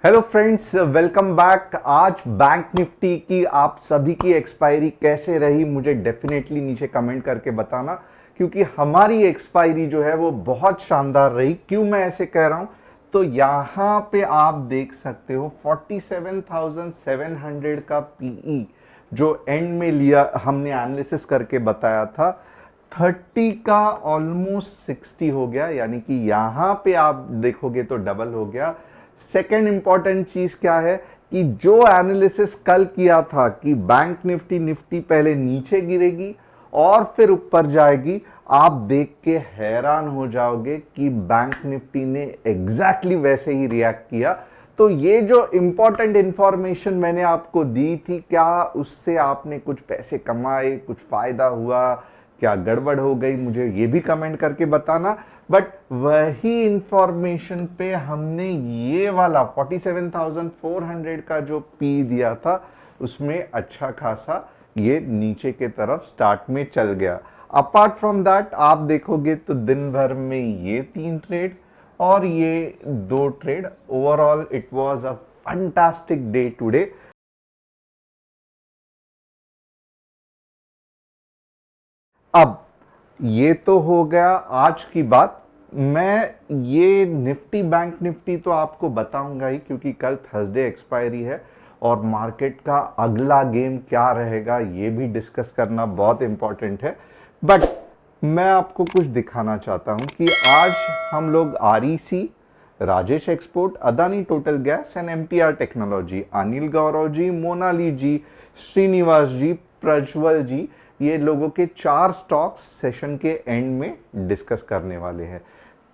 Hello friends, welcome back. आज bank Nifty की आप सभी की एक्सपायरी कैसे रही मुझे डेफिनेटली नीचे कमेंट करके बताना, क्योंकि हमारी एक्सपायरी जो है वो बहुत शानदार रही। क्यों मैं ऐसे कह रहा हूं, तो यहां पे आप देख सकते हो 47,700 का पीई जो एंड में लिया, हमने एनालिसिस करके बताया था 30 का ऑलमोस्ट 60 हो गया, यानी कि यहां पे आप देखोगे तो डबल हो गया। सेकेंड इंपॉर्टेंट चीज क्या है कि जो एनालिसिस कल किया था कि बैंक निफ्टी पहले नीचे गिरेगी और फिर ऊपर जाएगी, आप देख के हैरान हो जाओगे कि बैंक निफ्टी ने एग्जैक्टली वैसे ही रिएक्ट किया। तो ये जो इंपॉर्टेंट इंफॉर्मेशन मैंने आपको दी थी, क्या उससे आपने कुछ पैसे कमाए, कुछ फायदा हुआ, क्या गड़बड़ हो गई, मुझे ये भी कमेंट करके बताना। बट वही इंफॉर्मेशन पे हमने ये वाला 47,400 का जो पी दिया था, उसमें अच्छा खासा ये नीचे के तरफ स्टार्ट में चल गया। अपार्ट फ्रॉम दैट आप देखोगे तो दिन भर में ये 3 ट्रेड और ये 2 trade, overall it was a fantastic day today. अब ये तो हो गया आज की बात। मैं ये निफ्टी बैंक निफ्टी तो आपको बताऊंगा ही, क्योंकि कल थर्सडे एक्सपायरी है और मार्केट का अगला गेम क्या रहेगा ये भी डिस्कस करना बहुत इंपॉर्टेंट है। बट मैं आपको कुछ दिखाना चाहता हूं कि आज हम लोग REC, Rajesh export, Adani total gas and MTR technology, Anil Gaurav ji, Monali ji, Srinivas जी, प्रज्वल जी, ये लोगों के 4 स्टॉक्स सेशन के एंड में डिस्कस करने वाले हैं।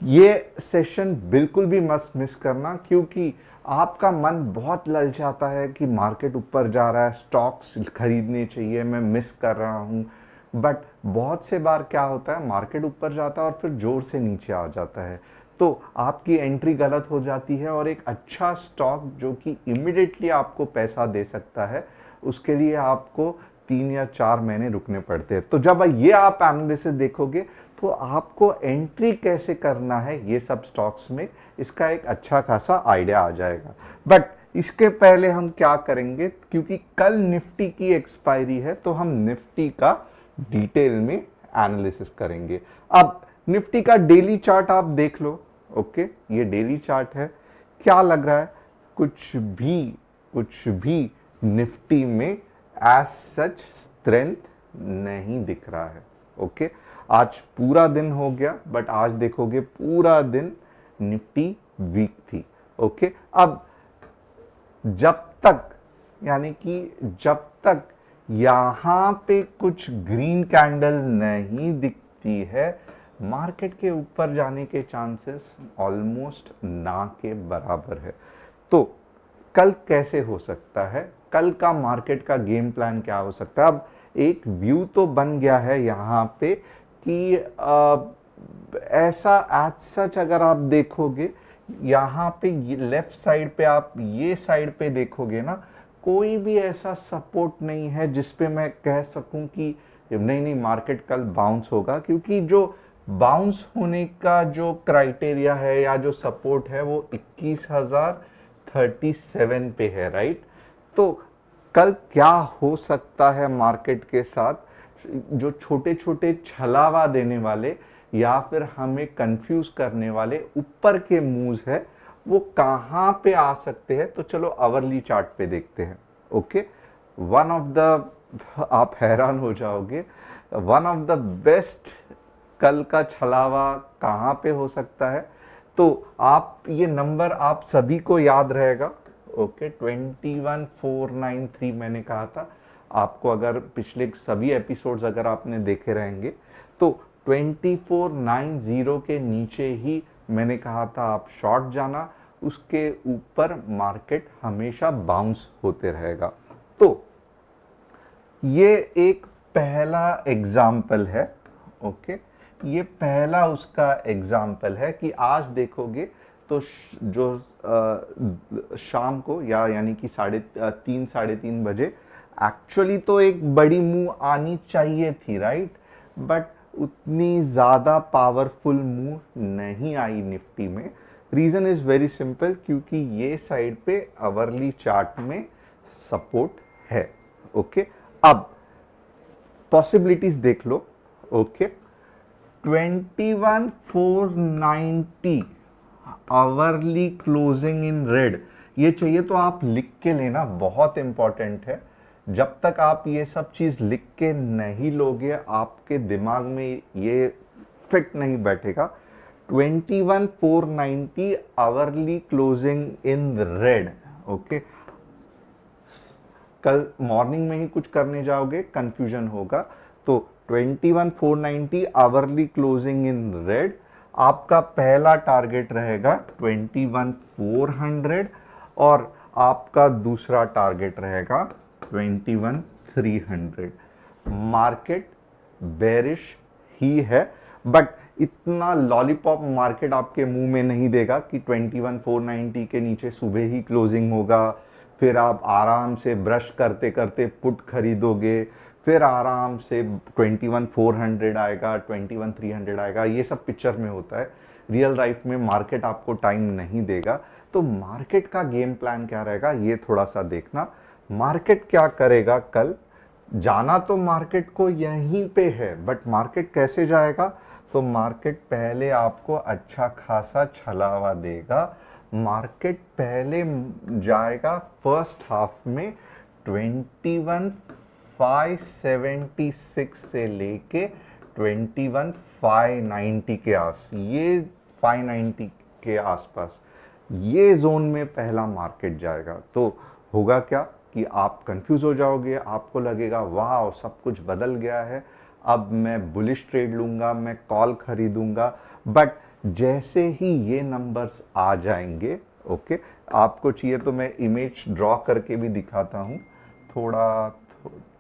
ये सेशन बिल्कुल भी मत मिस करना, क्योंकि आपका मन बहुत ललचाता है कि मार्केट ऊपर जा रहा है, स्टॉक्स खरीदने चाहिए, मैं मिस कर रहा हूं। बट बहुत से बार क्या होता है, मार्केट ऊपर जाता है और फिर जोर से नीचे आ जाता है, तो आपकी एंट्री गलत हो जाती है और एक अच्छा स्टॉक जो कि इमिडिएटली आपको पैसा दे सकता है, उसके लिए आपको 3 या 4 महीने रुकने पड़ते हैं। तो जब ये आप एनालिसिस देखोगे तो आपको एंट्री कैसे करना है ये सब स्टॉक्स में, इसका एक अच्छा खासा आइडिया आ जाएगा। बट इसके पहले हम क्या करेंगे, क्योंकि कल निफ्टी की एक्सपायरी है, तो हम निफ्टी का डिटेल में एनालिसिस करेंगे। अब निफ्टी का डेली चार्ट आप देख लो। ओके, ये डेली चार्ट है। क्या लग रहा है, कुछ भी निफ्टी में एज सच स्ट्रेंथ नहीं दिख रहा है। ओके, आज पूरा दिन हो गया, बट आज देखोगे पूरा दिन निफ्टी वीक थी। ओके, अब जब तक, यानी कि जब तक यहां पे कुछ ग्रीन कैंडल नहीं दिखती है, मार्केट के ऊपर जाने के चांसेस ऑलमोस्ट ना के बराबर है। तो कल कैसे हो सकता है, कल का मार्केट का गेम प्लान क्या हो सकता है। अब एक व्यू तो बन गया है यहां पे कि ऐसा एज सच अगर आप देखोगे, यहाँ पे लेफ्ट साइड पे, आप ये साइड पे देखोगे ना, कोई भी ऐसा सपोर्ट नहीं है जिसपे मैं कह सकूं कि नहीं नहीं मार्केट कल बाउंस होगा, क्योंकि जो बाउंस होने का जो क्राइटेरिया है या जो सपोर्ट है वो 21,037 पे है, राइट। तो कल क्या हो सकता है मार्केट के साथ, जो छोटे छोटे छलावा देने वाले या फिर हमें कंफ्यूज करने वाले ऊपर के मूव्स है, वो कहां पे आ सकते हैं। तो चलो आवरली चार्ट पे देखते हैं। ओके, वन ऑफ द, आप हैरान हो जाओगे, वन ऑफ द बेस्ट कल का छलावा कहां पे हो सकता है। तो आप ये नंबर आप सभी को याद रहेगा। ओके, 21,493 मैंने कहा था आपको, अगर पिछले सभी एपिसोड्स अगर आपने देखे रहेंगे तो 2490 के नीचे ही मैंने कहा था आप शॉर्ट जाना, उसके ऊपर मार्केट हमेशा बाउंस होते रहेगा। तो ये एक पहला एग्जाम्पल है। ओके, ये पहला उसका एग्जाम्पल है कि आज देखोगे तो जो शाम को, या यानी कि 3:30 3:30 बजे एक्चुअली तो एक बड़ी मूव आनी चाहिए थी, राइट। बट उतनी ज्यादा पावरफुल मूव नहीं आई निफ्टी में। रीजन इज वेरी सिंपल, क्योंकि ये साइड पे आवरली चार्ट में सपोर्ट है। ओके, अब पॉसिबिलिटीज देख लो। Okay, 21,490 hourly closing in red, ये चाहिए तो आप लिख के लेना, बहुत इंपॉर्टेंट है। जब तक आप ये सब चीज लिख के नहीं लोगे आपके दिमाग में ये फिट नहीं बैठेगा। 21,490 hourly closing in red. Okay, कल मॉर्निंग में ही कुछ करने जाओगे कंफ्यूजन होगा। तो 21,490 आवरली क्लोजिंग इन रेड, आपका पहला टारगेट रहेगा 21,400 और आपका दूसरा टारगेट रहेगा 21,300। मार्केट बेरिश ही है, बट इतना लॉलीपॉप मार्केट आपके मुंह में नहीं देगा कि 21,490 के नीचे सुबह ही क्लोजिंग होगा, फिर आप आराम से ब्रश करते करते पुट खरीदोगे, फिर आराम से 21,400 आएगा, 21,300 आएगा। ये सब पिक्चर में होता है, रियल लाइफ में मार्केट आपको टाइम नहीं देगा। तो मार्केट का गेम प्लान क्या रहेगा ये थोड़ा सा देखना। मार्केट क्या करेगा कल, जाना तो मार्केट को यहीं पे है, बट मार्केट कैसे जाएगा, तो मार्केट पहले आपको अच्छा खासा छलावा देगा। मार्केट पहले जाएगा फर्स्ट हाफ में 21,576 से लेके 21,590 के ये 590 के आसपास, ये जोन में पहला मार्केट जाएगा। तो होगा क्या कि आप कंफ्यूज हो जाओगे, आपको लगेगा वाह सब कुछ बदल गया है, अब मैं बुलिश ट्रेड लूंगा, मैं कॉल खरीदूंगा। बट जैसे ही ये नंबर्स आ जाएंगे, ओके, आपको चाहिए तो मैं इमेज ड्रॉ करके भी दिखाता हूं,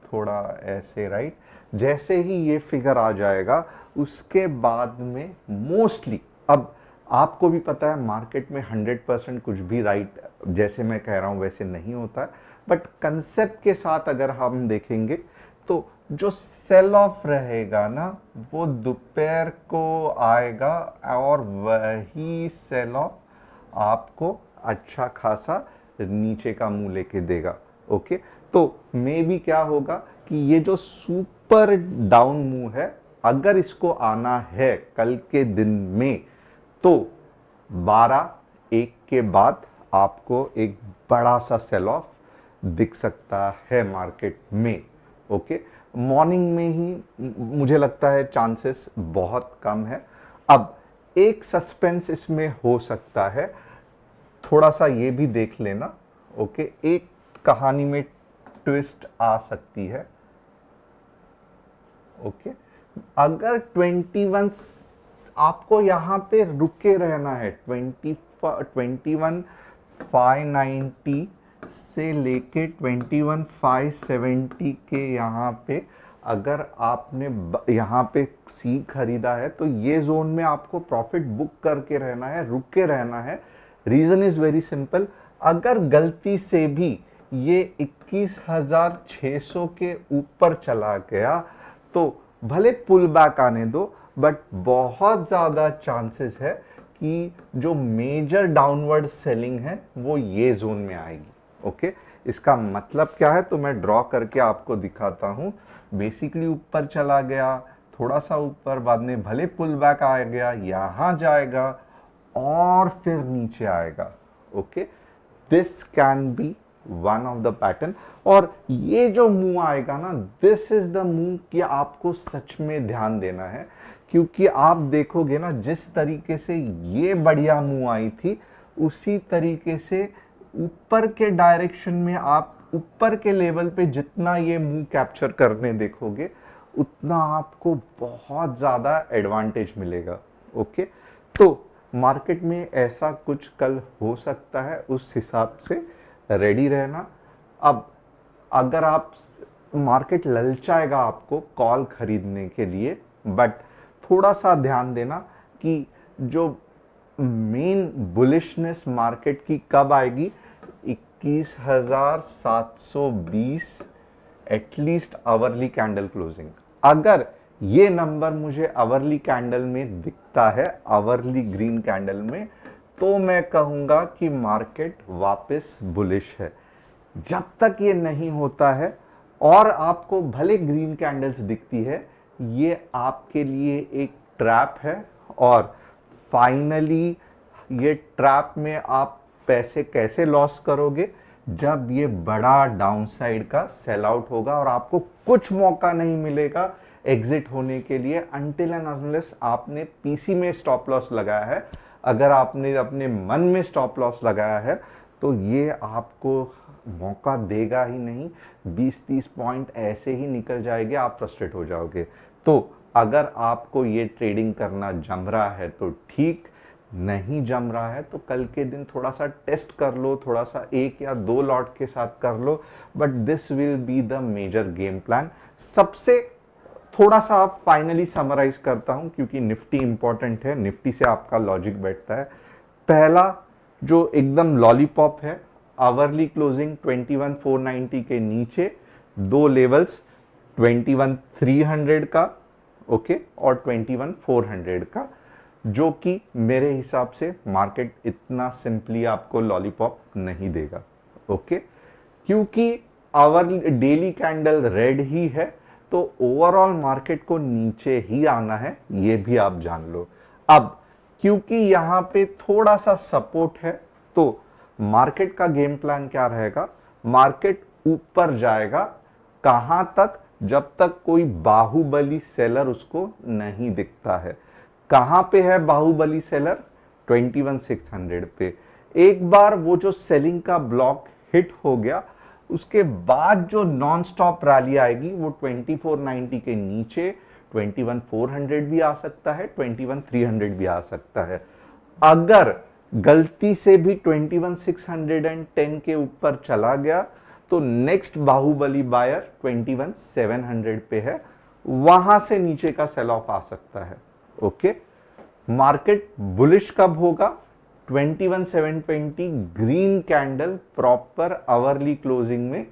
थोड़ा ऐसे, राइट। जैसे ही ये फिगर आ जाएगा उसके बाद में मोस्टली, अब आपको भी पता है मार्केट में 100% कुछ भी राइट जैसे मैं कह रहा हूं वैसे नहीं होता है, बट कंसेप्ट के साथ अगर हम देखेंगे तो जो सेल ऑफ रहेगा ना वो दोपहर को आएगा और वही सेल ऑफ आपको अच्छा खासा नीचे का मुंह लेके देगा। ओके, तो मे भी क्या होगा कि ये जो सुपर डाउन मूव है, अगर इसको आना है कल के दिन में, तो 12-1 के बाद आपको एक बड़ा सा सेल ऑफ दिख सकता है मार्केट में। ओके, मॉर्निंग में ही मुझे लगता है चांसेस बहुत कम है। अब एक सस्पेंस इसमें हो सकता है, थोड़ा सा ये भी देख लेना। ओके, एक कहानी में ट्विस्ट आ सकती है। ओके, अगर 21 आपको यहां पे रुके रहना है, 21,590 से लेके 21,570 के यहाँ पे अगर आपने यहाँ पे सी खरीदा है तो ये जोन में आपको प्रॉफिट बुक करके रहना है, रुक के रहना है। रीजन इज वेरी सिंपल, अगर गलती से भी ये 21,600 के ऊपर चला गया तो भले पुल बैक आने दो, बट बहुत ज्यादा चांसेस है कि जो मेजर डाउनवर्ड सेलिंग है वो ये जोन में आएगी। ओके, इसका मतलब क्या है तो मैं ड्रॉ करके आपको दिखाता हूं। बेसिकली ऊपर चला गया, थोड़ा सा ऊपर, बाद में भले पुल बैक आ गया, यहां जाएगा और फिर नीचे आएगा। Okay, this can be one of the pattern. और ये जो मूव आएगा ना, दिस इज द मूव कि आपको सच में ध्यान देना है, क्योंकि आप देखोगे ना जिस तरीके से ये बढ़िया मूव आई थी उसी तरीके से ऊपर के डायरेक्शन में आप ऊपर के लेवल पे जितना ये मूव कैप्चर करने देखोगे उतना आपको बहुत ज्यादा एडवांटेज मिलेगा। ओके, तो मार्केट में ऐसा कुछ कल हो सकता है, उस हिसाब से रेडी रहना। अब अगर आप मार्केट ललचाएगा आपको कॉल खरीदने के लिए, बट थोड़ा सा ध्यान देना कि जो मेन बुलिशनेस मार्केट की कब आएगी, 21,720 एटलीस्ट आवरली कैंडल क्लोजिंग। अगर ये नंबर मुझे आवरली कैंडल में दिखता है, आवरली ग्रीन कैंडल में, तो मैं कहूंगा कि मार्केट वापस बुलिश है। जब तक ये नहीं होता है और आपको भले ग्रीन कैंडल्स दिखती है, ये आपके लिए एक ट्रैप है और फाइनली ये ट्रैप में आप पैसे कैसे लॉस करोगे, जब ये बड़ा डाउनसाइड का सेल आउट होगा और आपको कुछ मौका नहीं मिलेगा एग्जिट होने के लिए अनटिल एंड अनलेस आपने पीसी में स्टॉप लॉस लगाया है। अगर आपने अपने मन में स्टॉप लॉस लगाया है तो ये आपको मौका देगा ही नहीं, 20-30 पॉइंट ऐसे ही निकल जाएंगे, आप फ्रस्ट्रेट हो जाओगे। तो अगर आपको ये ट्रेडिंग करना जम रहा है तो ठीक, नहीं जम रहा है तो कल के दिन थोड़ा सा टेस्ट कर लो, थोड़ा सा 1 या 2 लॉट के साथ कर लो, but this will be the major game plan. सबसे थोड़ा सा आप फाइनली समराइज करता हूं क्योंकि निफ्टी इंपॉर्टेंट है, निफ्टी से आपका लॉजिक बैठता है। पहला जो एकदम लॉलीपॉप है, आवरली क्लोजिंग 21,490 के नीचे 2 लेवल्स 21,300 का ओके और 21,400 का, जो कि मेरे हिसाब से मार्केट इतना सिंपली आपको लॉलीपॉप नहीं देगा ओके, क्योंकि आवर डेली कैंडल रेड ही है तो ओवरऑल मार्केट को नीचे ही आना है, ये भी आप जान लो। अब क्योंकि यहां पे थोड़ा सा सपोर्ट है तो मार्केट का गेम प्लान क्या रहेगा, मार्केट ऊपर जाएगा कहां तक, जब तक कोई बाहुबली सेलर उसको नहीं दिखता है। कहां पे है बाहुबली सेलर, 21,600 पे। एक बार वो जो सेलिंग का ब्लॉक हिट हो गया उसके बाद जो नॉन स्टॉप रैली आएगी वो 2490 के नीचे 21,400 भी आ सकता है, 21,300 भी आ सकता है। अगर गलती से भी 21,610 के ऊपर चला गया तो नेक्स्ट बाहुबली बायर 21,700 पे है, वहां से नीचे का सेल ऑफ आ सकता है ओके। मार्केट बुलिश कब होगा, 21,720 green candle proper hourly closing में,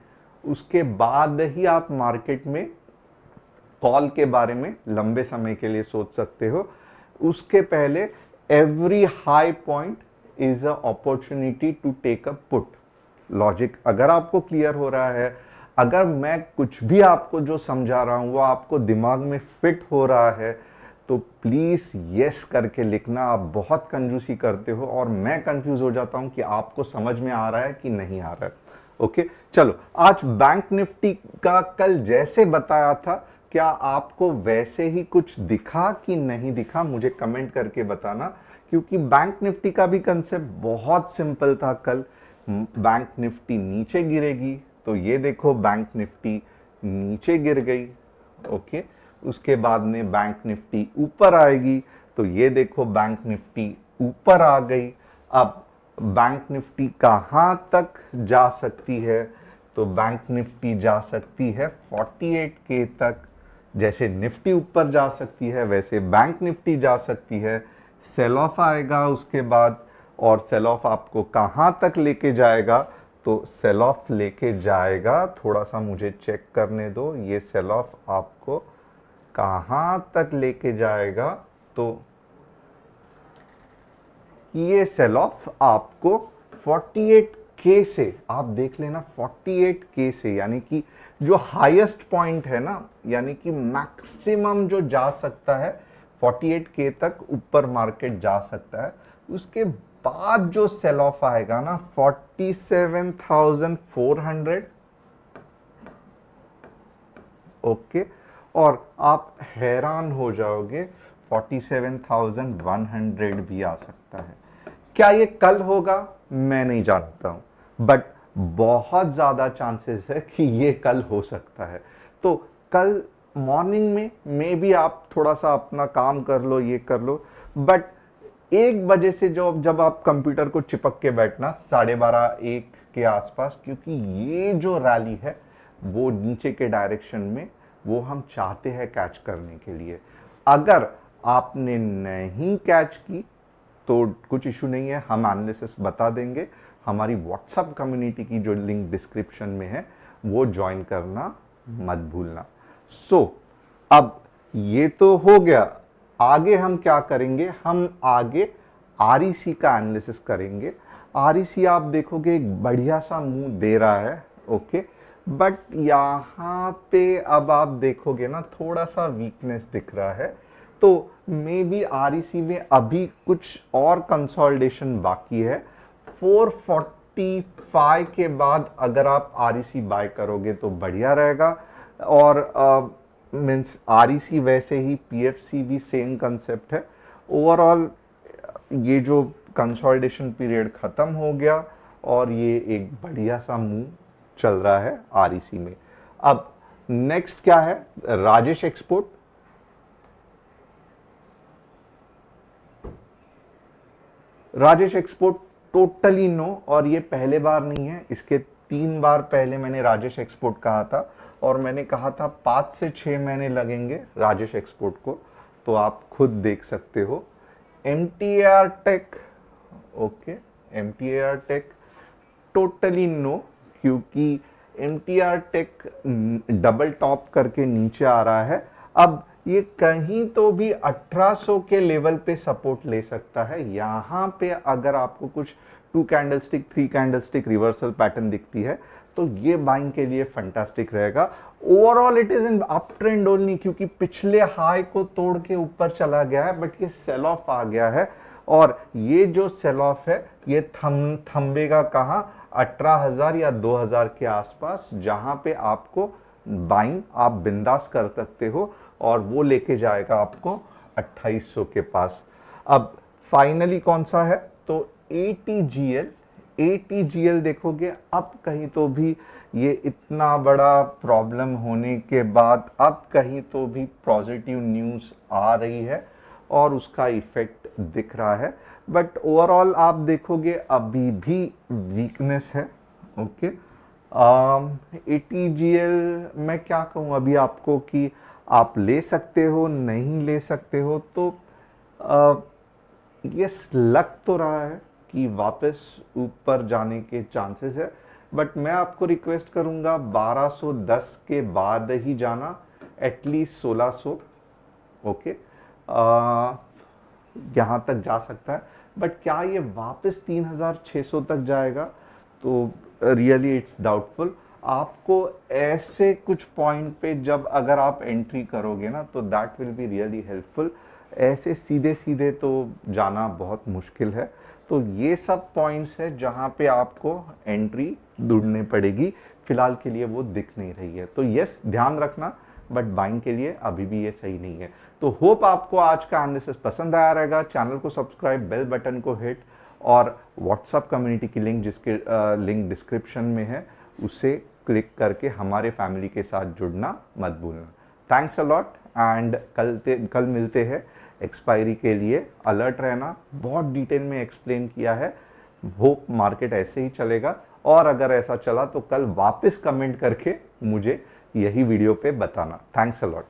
उसके बाद ही आप मार्केट में कॉल के बारे में लंबे समय के लिए सोच सकते हो। उसके पहले every high point is a opportunity to take a put. Logic अगर आपको क्लियर हो रहा है, अगर मैं कुछ भी आपको जो समझा रहा हूं वो आपको दिमाग में फिट हो रहा है तो प्लीज यस करके लिखना। आप बहुत कंजूसी करते हो और मैं कंफ्यूज हो जाता हूं कि आपको समझ में आ रहा है कि नहीं आ रहा है ओके। चलो आज बैंक निफ्टी का कल जैसे बताया था, क्या आपको वैसे ही कुछ दिखा कि नहीं दिखा, मुझे कमेंट करके बताना, क्योंकि बैंक निफ्टी का भी कंसेप्ट बहुत सिंपल था। कल बैंक निफ्टी नीचे गिरेगी तो ये देखो बैंक निफ्टी नीचे गिर गई ओके, उसके बाद में बैंक निफ्टी ऊपर आएगी तो ये देखो बैंक निफ्टी ऊपर आ गई। अब बैंक निफ्टी कहां तक जा सकती है, तो बैंक निफ्टी जा सकती है 48K तक। जैसे निफ्टी ऊपर जा सकती है वैसे बैंक निफ्टी जा सकती है। सेल ऑफ आएगा उसके बाद, और सेल ऑफ आपको कहां तक लेके जाएगा, तो सेल ऑफ लेके जाएगा, थोड़ा सा मुझे चेक करने दो, ये सेल ऑफ आपको कहां तक लेके जाएगा, तो ये सेल ऑफ आपको 48K से, आप देख लेना 48K से, यानी कि जो हाईएस्ट पॉइंट है ना, यानी कि मैक्सिमम जो जा सकता है 48K तक ऊपर मार्केट जा सकता है। उसके बाद जो सेल ऑफ आएगा ना 47,400 ओके, और आप हैरान हो जाओगे 47,100 भी आ सकता है। क्या ये कल होगा मैं नहीं जानता हूं, बट बहुत ज्यादा चांसेस है कि ये कल हो सकता है। तो कल मॉर्निंग में मे भी आप थोड़ा सा अपना काम कर लो, ये कर लो, बट 1 बजे से जब आप कंप्यूटर को चिपक के बैठना 12:30-1 के आसपास, क्योंकि ये जो रैली है वो नीचे के डायरेक्शन में, वो हम चाहते हैं कैच करने के लिए। अगर आपने नहीं कैच की तो कुछ इशू नहीं है, हम एनालिसिस बता देंगे। हमारी व्हाट्सएप कम्युनिटी की जो लिंक डिस्क्रिप्शन में है वो ज्वाइन करना मत भूलना। अब ये तो हो गया, आगे हम क्या करेंगे, हम आगे आरईसी का एनालिसिस करेंगे। आरईसी आप देखोगे एक बढ़िया सा मुंह दे रहा है, ओके, बट यहाँ पे अब आप देखोगे ना थोड़ा सा वीकनेस दिख रहा है, तो मे बी आरईसी में अभी कुछ और कंसोलिडेशन बाकी है। 445 के बाद अगर आप आरईसी बाय करोगे तो बढ़िया रहेगा। और मीन्स आरईसी वैसे ही, पीएफसी भी सेम कंसेप्ट है। ओवरऑल ये जो कंसोलिडेशन पीरियड खत्म हो गया और ये एक बढ़िया सा मूव चल रहा है आरईसी में। अब नेक्स्ट क्या है, Rajesh export. Rajesh export totally no, और ये पहले बार नहीं है, इसके 3 बार पहले मैंने राजेश एक्सपोर्ट कहा था और मैंने कहा था 5 से 6 महीने लगेंगे राजेश एक्सपोर्ट को, तो आप खुद देख सकते हो। MTR tech, okay, MTR tech totally no, क्योंकि एमटीआर टेक डबल टॉप करके नीचे आ रहा है। अब ये कहीं तो भी 1800 के लेवल पे सपोर्ट ले सकता है। यहां पे अगर आपको कुछ 2 कैंडलस्टिक 3 कैंडलस्टिक रिवर्सल पैटर्न दिखती है तो ये बाइंग के लिए फैंटास्टिक रहेगा। Overall it is in up trend only, क्योंकि पिछले हाई को तोड़ के ऊपर चला गया है, बट ये सेल ऑफ आ गया है और ये जो सेल ऑफ है ये थंबेगा कहां, 18,000 या 2,000 के आसपास, जहां पे आपको बाइंग आप बिंदास कर सकते हो और वो लेके जाएगा आपको 2800 के पास। अब फाइनली कौन सा है, तो एटीजीएल। एटीजीएल देखोगे अब कहीं तो भी ये इतना बड़ा प्रॉब्लम होने के बाद अब कहीं तो भी पॉजिटिव न्यूज़ आ रही है और उसका इफेक्ट दिख रहा है, बट ओवरऑल आप देखोगे अभी भी वीकनेस है, ओके। एटीजीएल मैं क्या कहूँ अभी आपको कि आप ले सकते हो नहीं ले सकते हो, तो ये लग तो रहा है कि वापस ऊपर जाने के चांसेस है, बट मैं आपको रिक्वेस्ट करूंगा 1210 के बाद ही जाना, एटलीस्ट 1600, ओके। यहाँ तक जा सकता है, बट क्या ये वापस 3600 तक जाएगा, तो रियली इट्स डाउटफुल। आपको ऐसे कुछ पॉइंट पे जब अगर आप एंट्री करोगे ना तो that will be really helpful. ऐसे सीधे सीधे तो जाना बहुत मुश्किल है, तो ये सब पॉइंट्स है जहाँ पे आपको एंट्री ढूंढनी पड़ेगी। फिलहाल के लिए वो दिख नहीं रही है, तो यस ध्यान रखना, बट बाइंग के लिए अभी भी ये सही नहीं है। तो होप आपको आज का एनालिसिस पसंद आया रहेगा। चैनल को सब्सक्राइब, बेल बटन को हिट और व्हाट्सएप कम्युनिटी की लिंक, जिसके लिंक डिस्क्रिप्शन में है, उसे क्लिक करके हमारे फैमिली के साथ जुड़ना मत भूलना। थैंक्स अ लॉट एंड कल मिलते हैं एक्सपायरी के लिए। अलर्ट रहना, बहुत डिटेल में एक्सप्लेन किया है। होप मार्केट ऐसे ही चलेगा, और अगर ऐसा चला तो कल वापस कमेंट करके मुझे यही वीडियो पे बताना। Thanks a lot.